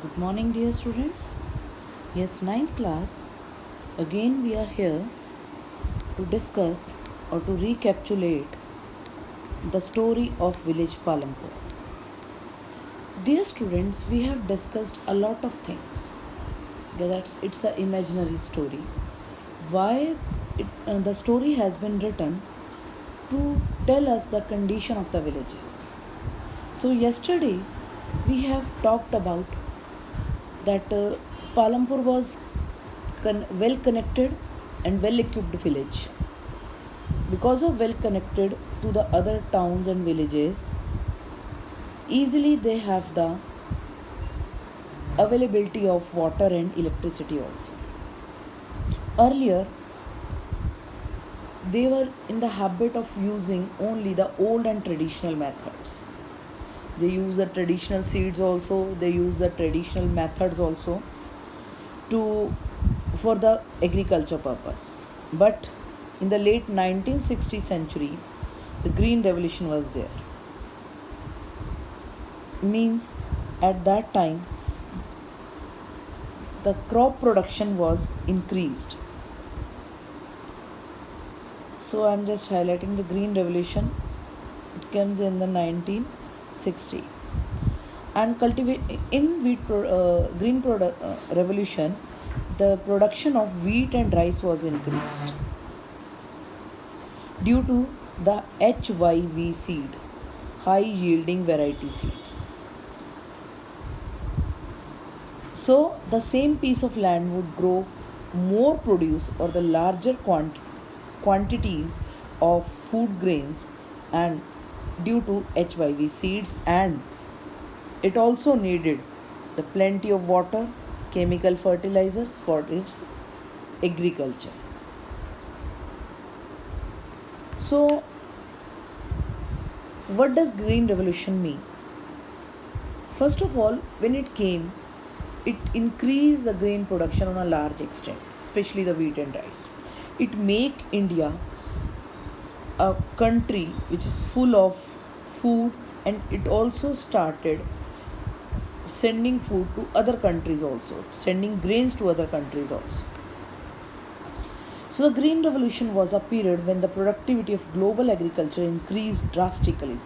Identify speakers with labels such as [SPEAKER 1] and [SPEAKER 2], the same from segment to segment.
[SPEAKER 1] Good morning, dear students. Yes, ninth class. Again, we are here to discuss or to recapitulate the story of village Palampur. Dear students, we have discussed a lot of things. Yeah, it's an imaginary story. Why the story has been written to tell us the condition of the villages. So yesterday we have talked about that Palampur was well connected and well equipped village. Because of well connected to the other towns and villages, easily they have the availability of water and electricity also. Earlier, they were in the habit of using only the old and traditional methods. They use the traditional seeds also, they use the traditional methods also to for the agriculture purpose. But in the late 1960th century, the green revolution was there. Means at that time the crop production was increased. So I'm just highlighting the green revolution. It comes in the 1960, and revolution, the production of wheat and rice was increased due to the HYV seed, high yielding variety seeds. So the same piece of land would grow more produce or the larger quantities of food grains, and due to HYV seeds, and it also needed the plenty of water, chemical fertilizers for its agriculture. So what does green revolution mean? First of all, when it came, it increased the grain production on a large extent, especially the wheat and rice. It make India a country which is full of food, and it also started sending food to other countries also, sending grains to other countries also. So the green revolution was a period when the productivity of global agriculture increased drastically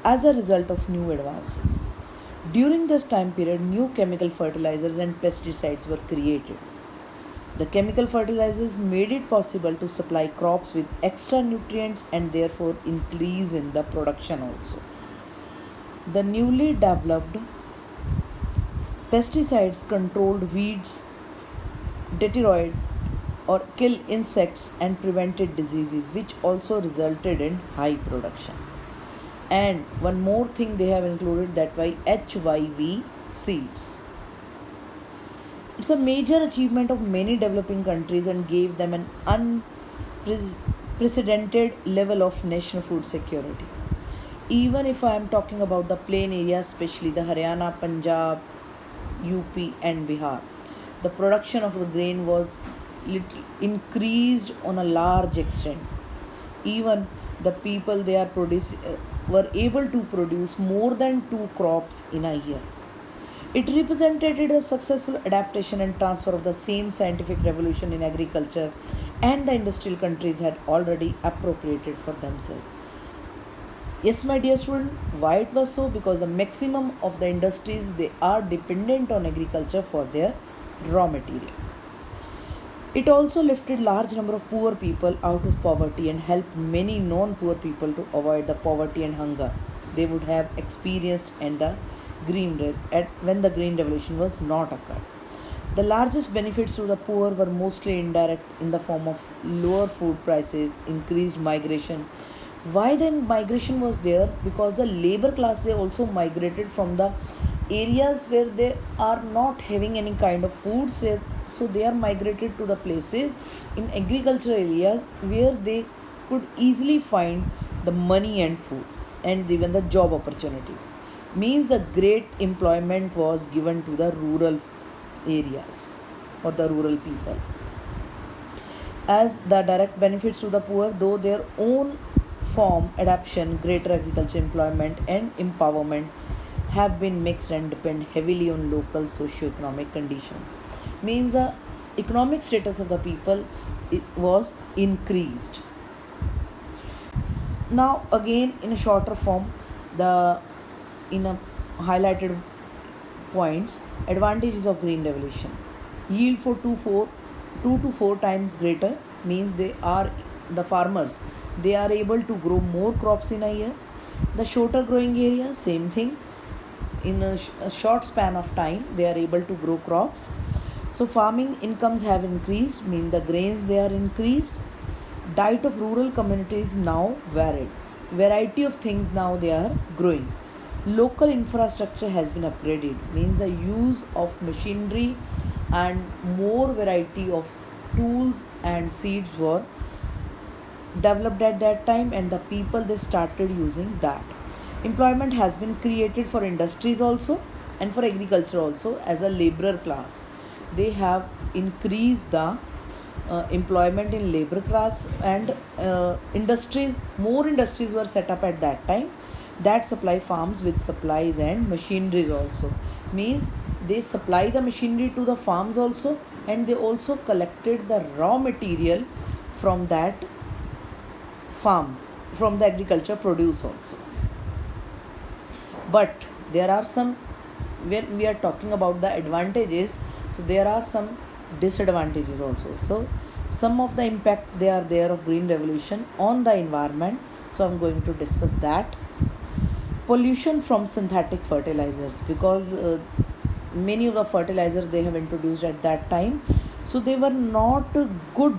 [SPEAKER 1] as a result of new advances. During this time period, new chemical fertilizers and pesticides were created. The chemical fertilizers made it possible to supply crops with extra nutrients and therefore increase in the production also. The newly developed pesticides controlled weeds, deteriorate or kill insects and prevented diseases, which also resulted in high production. And one more thing they have included, that by HYV seeds. It's a major achievement of many developing countries and gave them an unprecedented level of national food security. Even if I am talking about the plain areas, especially the Haryana, Punjab, UP, and Bihar, the production of the grain was increased on a large extent. Even the people they are were able to produce more than two crops in a year. It represented a successful adaptation and transfer of the same scientific revolution in agriculture and the industrial countries had already appropriated for themselves. Yes, my dear student, why it was so? Because the maximum of the industries they are dependent on agriculture for their raw material. It also lifted large number of poor people out of poverty and helped many non-poor people to avoid the poverty and hunger they would have experienced when the green revolution was not occurred. The largest benefits to the poor were mostly indirect in the form of lower food prices, increased migration. Why then migration was there? Because the labor class they also migrated from the areas where they are not having any kind of food, so they are migrated to the places in agricultural areas where they could easily find the money and food and even the job opportunities. Means the great employment was given to the rural areas or the rural people. As the direct benefits to the poor, though their own form adaptation, greater agriculture employment and empowerment have been mixed and depend heavily on local socio-economic conditions. Means the economic status of the people was increased. Now again in a shorter form, the in a highlighted points, advantages of green revolution. Yield for 2 to 4 times greater, means they are the farmers, they are able to grow more crops in a year. The shorter growing area, same thing, in a short span of time they are able to grow crops. So farming incomes have increased, mean the grains they are increased. Diet of rural communities now varied, variety of things now they are growing. Local infrastructure has been upgraded, means the use of machinery and more variety of tools and seeds were developed at that time, and the people they started using that. Employment has been created for industries also and for agriculture also. As a laborer class, they have increased the employment in labor class, and industries, more industries were set up at that time that supply farms with supplies and machineries also. Means they supply the machinery to the farms also, and they also collected the raw material from that farms, from the agriculture produce also. But there are some, when we are talking about the advantages, so there are some disadvantages also. So some of the impact they are there of green revolution on the environment, so I'm going to discuss that. Pollution from synthetic fertilizers, because many of the fertilizers they have introduced at that time, so they were not good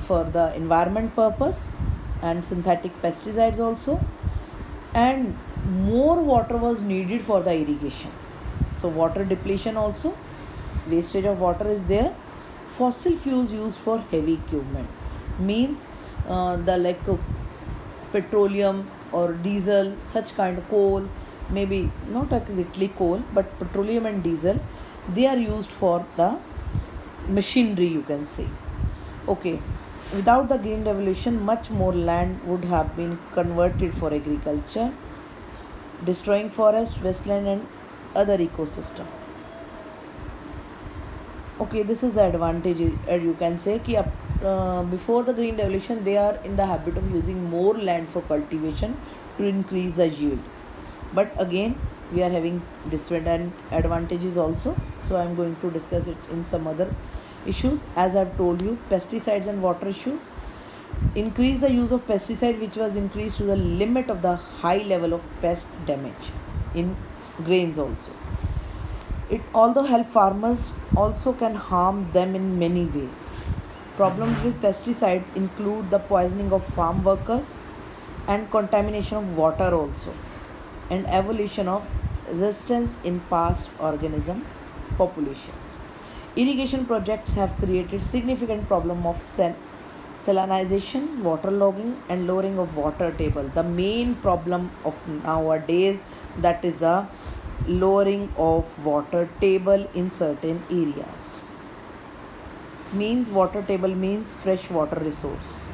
[SPEAKER 1] for the environment purpose, and synthetic pesticides also, and more water was needed for the irrigation. So water depletion also, wastage of water is there. Fossil fuels used for heavy equipment, means the like petroleum or diesel, such kind of coal, maybe not exactly coal but petroleum and diesel, they are used for the machinery, you can say. Okay, without the green revolution much more land would have been converted for agriculture, destroying forest, wasteland and other ecosystem. Okay, this is the advantage, you can say कि before the green revolution they are in the habit of using more land for cultivation to increase the yield. But again we are having disadvantages also, so I am going to discuss it in some other issues. As I have told you, pesticides and water issues. Increase the use of pesticide, which was increased to the limit of the high level of pest damage in grains also. It although help farmers, also can harm them in many ways. Problems with pesticides include the poisoning of farm workers and contamination of water also, and evolution of resistance in past organism populations. Irrigation projects have created significant problem of salinization, waterlogging and lowering of water table. The main problem of nowadays, that is the lowering of water table in certain areas. Means water table means fresh water resource.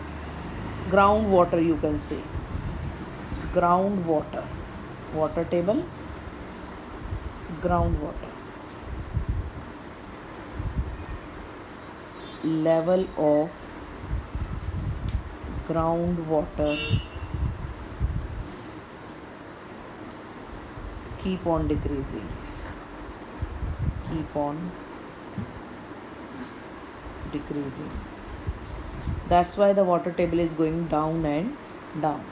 [SPEAKER 1] Groundwater, you can say. Groundwater. Water table. Groundwater. Level of groundwater keep on decreasing. Keep on decreasing. That's why the water table is going down and down.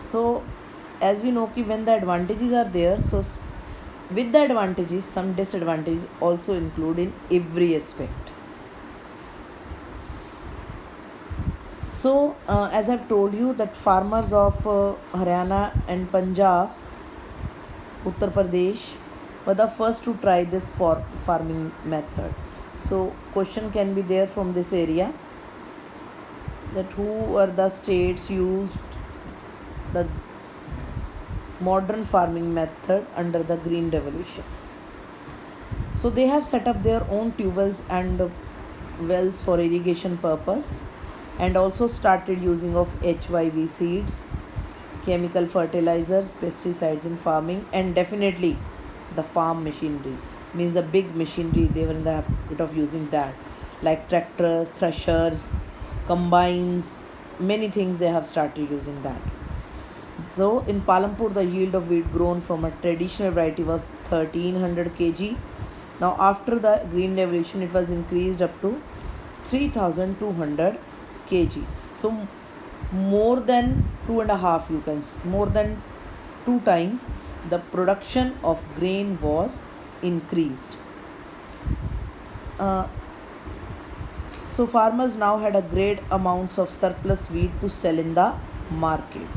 [SPEAKER 1] So as we know कि when the advantages are there, so with the advantages some disadvantages also include in every aspect. So as I've told you that farmers of Haryana and Punjab, Uttar Pradesh were the first to try this for farming method. So question can be there from this area, that who are the states used the modern farming method under the green revolution. So they have set up their own tubewells and wells for irrigation purpose, and also started using of HYV seeds, chemical fertilizers, pesticides in farming, and definitely the farm machinery, means the big machinery. They were in the habit of using that, like tractors, threshers, combines, many things they have started using that. So in Palampur, the yield of wheat grown from a traditional variety was 1300 kg. Now after the Green Revolution, it was increased up to 3200 kg. So more than two and a half, you can more than two times the production of grain was increased. Uh, so farmers now had a great amounts of surplus wheat to sell in the market.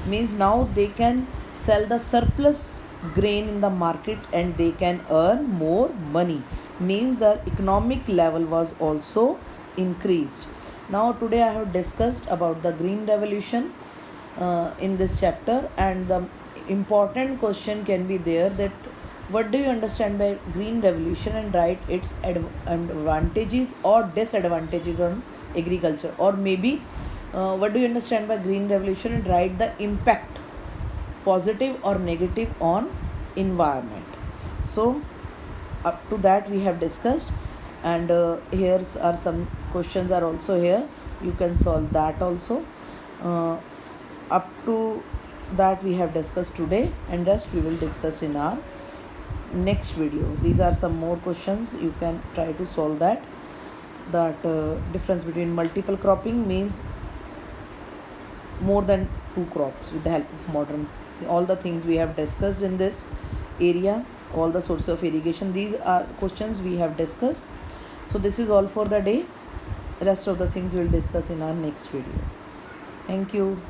[SPEAKER 1] Means now they can sell the surplus grain in the market and they can earn more money. Means the economic level was also increased. Now today I have discussed about the green revolution in this chapter, and the important question can be there that what do you understand by green revolution, and write its advantages or disadvantages on agriculture, or maybe what do you understand by green revolution, and write the impact, positive or negative, on environment. So up to that we have discussed, and here are some questions are also here, you can solve that also. Up to that we have discussed today, and rest we will discuss in our next video. These are some more questions, you can try to solve that. Difference between multiple cropping means more than two crops with the help of modern, all the things we have discussed in this area, all the sources of irrigation, these are questions we have discussed. So this is all for the day. Rest of the things we will discuss in our next video. Thank you.